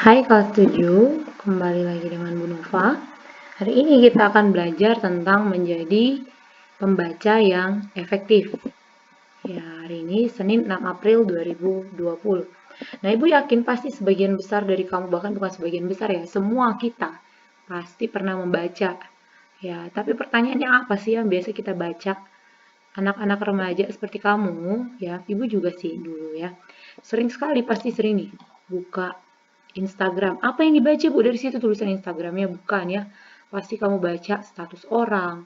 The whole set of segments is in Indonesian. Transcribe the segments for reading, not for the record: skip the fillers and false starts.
Hai kelas 7, kembali lagi dengan Bu Nova. Hari ini kita akan belajar tentang menjadi pembaca yang efektif. Ya, hari ini Senin 6 April 2020. Nah, Ibu yakin pasti sebagian besar dari kamu, bahkan bukan sebagian besar ya, semua kita pasti pernah membaca. Ya, tapi pertanyaannya apa sih yang biasa kita baca? Anak-anak remaja seperti kamu, ya, Ibu juga sih dulu ya. Sering sekali, pasti sering nih, buka Instagram. Apa yang dibaca Bu dari situ tulisan Instagramnya? Bukan ya. Pasti kamu baca status orang,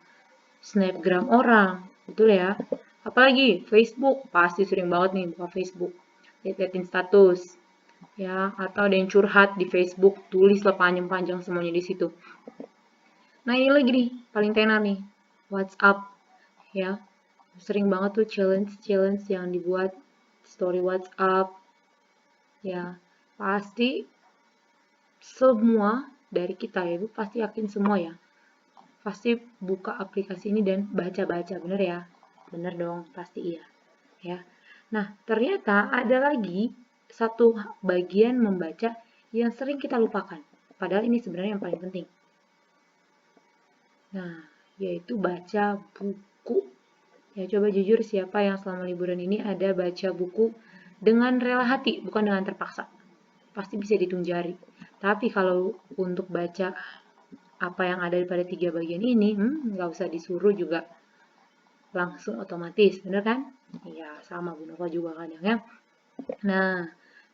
snapgram orang, betul ya. Apalagi Facebook, pasti sering banget nih buka Facebook. Lihat-liatin status, ya. Atau ada yang curhat di Facebook, tulislah panjang-panjang semuanya di situ. Nah ini lagi nih, paling tenar nih, WhatsApp, ya. Sering banget tuh challenge-challenge yang dibuat story WhatsApp, ya. Pasti semua dari kita ya, Ibu pasti yakin semua ya. Pasti buka aplikasi ini dan baca-baca, bener ya? Bener dong, pasti iya. Ya. Nah, ternyata ada lagi satu bagian membaca yang sering kita lupakan. Padahal ini sebenarnya yang paling penting. Nah, yaitu baca buku. Ya, coba jujur siapa yang selama liburan ini ada baca buku dengan rela hati, bukan dengan terpaksa. Pasti bisa dihitung jari. Tapi kalau untuk baca apa yang ada pada 3 bagian ini, nggak usah disuruh juga langsung otomatis, bener kan? Iya, sama Bu Nova juga kadang ya. Nah,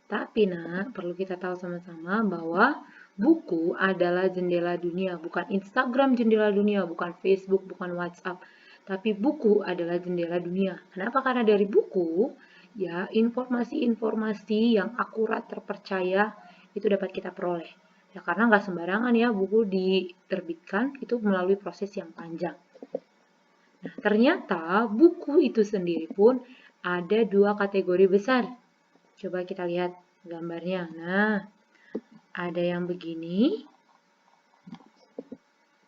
tapi perlu kita tahu sama-sama bahwa buku adalah jendela dunia, bukan Instagram jendela dunia, bukan Facebook, bukan WhatsApp. Tapi buku adalah jendela dunia. Kenapa? Karena dari buku, ya informasi-informasi yang akurat, terpercaya, itu dapat kita peroleh. Ya karena nggak sembarangan ya buku diterbitkan, itu melalui proses yang panjang. Nah, ternyata buku itu sendiri pun ada 2 kategori besar. Coba kita lihat gambarnya. Nah, ada yang begini,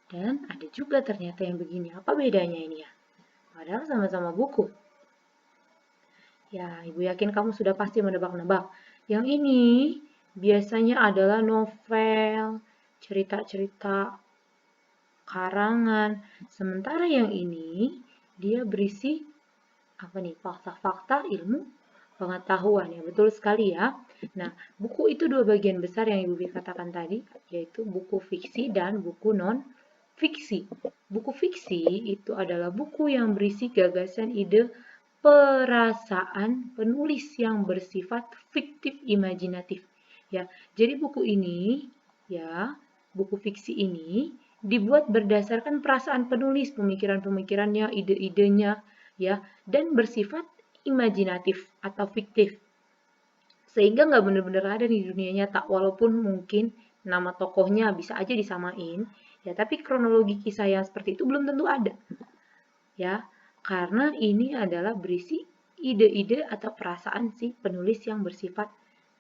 dan ada juga ternyata yang begini. Apa bedanya ini ya? Padahal sama-sama buku. Ya, Ibu yakin kamu sudah pasti menebak-nebak. Yang ini biasanya adalah novel, cerita-cerita karangan. Sementara yang ini dia berisi apa nih? Fakta-fakta ilmu pengetahuan ya, betul sekali ya. Nah, buku itu 2 bagian besar yang Ibu katakan tadi, yaitu buku fiksi dan buku non fiksi. Buku fiksi itu adalah buku yang berisi gagasan, ide, perasaan penulis yang bersifat fiktif imajinatif. Ya, jadi buku ini ya, buku fiksi ini dibuat berdasarkan perasaan penulis, pemikiran-pemikirannya, ide-idenya ya, dan bersifat imajinatif atau fiktif. Sehingga nggak benar-benar ada di dunia nyata, walaupun mungkin nama tokohnya bisa aja disamain, ya tapi kronologi kisah yang seperti itu belum tentu ada. Ya, karena ini adalah berisi ide-ide atau perasaan si penulis yang bersifat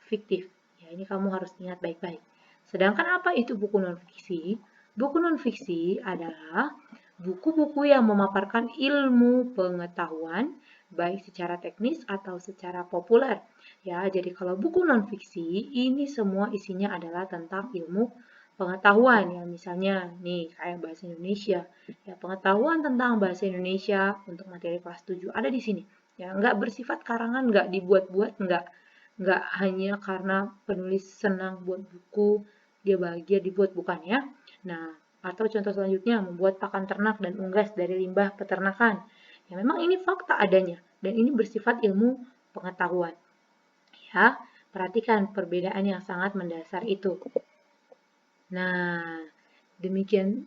fiktif. Ya, ini kamu harus ingat baik-baik. Sedangkan apa itu buku non-fiksi? Buku non-fiksi adalah buku-buku yang memaparkan ilmu pengetahuan baik secara teknis atau secara populer. Ya, jadi kalau buku non-fiksi ini semua isinya adalah tentang ilmu pengetahuan ya, misalnya nih kayak bahasa Indonesia. Ya, pengetahuan tentang bahasa Indonesia untuk materi kelas 7 ada di sini. Ya, nggak bersifat karangan, nggak dibuat-buat, nggak hanya karena penulis senang buat buku, dia bahagia dibuat, bukan ya. Nah, atau contoh selanjutnya, membuat pakan ternak dan unggas dari limbah peternakan. Ya, memang ini fakta adanya, dan ini bersifat ilmu pengetahuan. Ya, perhatikan perbedaan yang sangat mendasar itu. Nah, demikian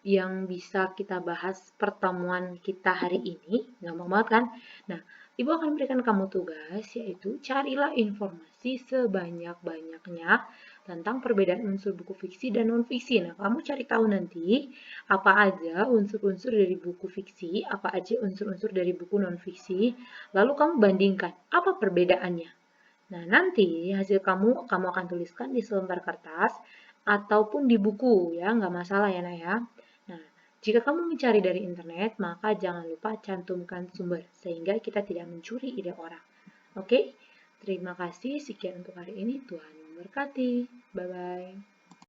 yang bisa kita bahas pertemuan kita hari ini. Gampang banget kan? Nah, Ibu akan berikan kamu tugas, yaitu carilah informasi sebanyak-banyaknya tentang perbedaan unsur buku fiksi dan non-fiksi. Nah, kamu cari tahu nanti apa aja unsur-unsur dari buku fiksi, apa aja unsur-unsur dari buku non-fiksi, lalu kamu bandingkan apa perbedaannya. Nah, nanti hasil kamu akan tuliskan di selembar kertas ataupun di buku ya, nggak masalah ya Nak ya. Nah, jika kamu mencari dari internet, maka jangan lupa cantumkan sumber, sehingga kita tidak mencuri ide orang. Oke, terima kasih. Sekian untuk hari ini. Tuhan memberkati. Bye-bye.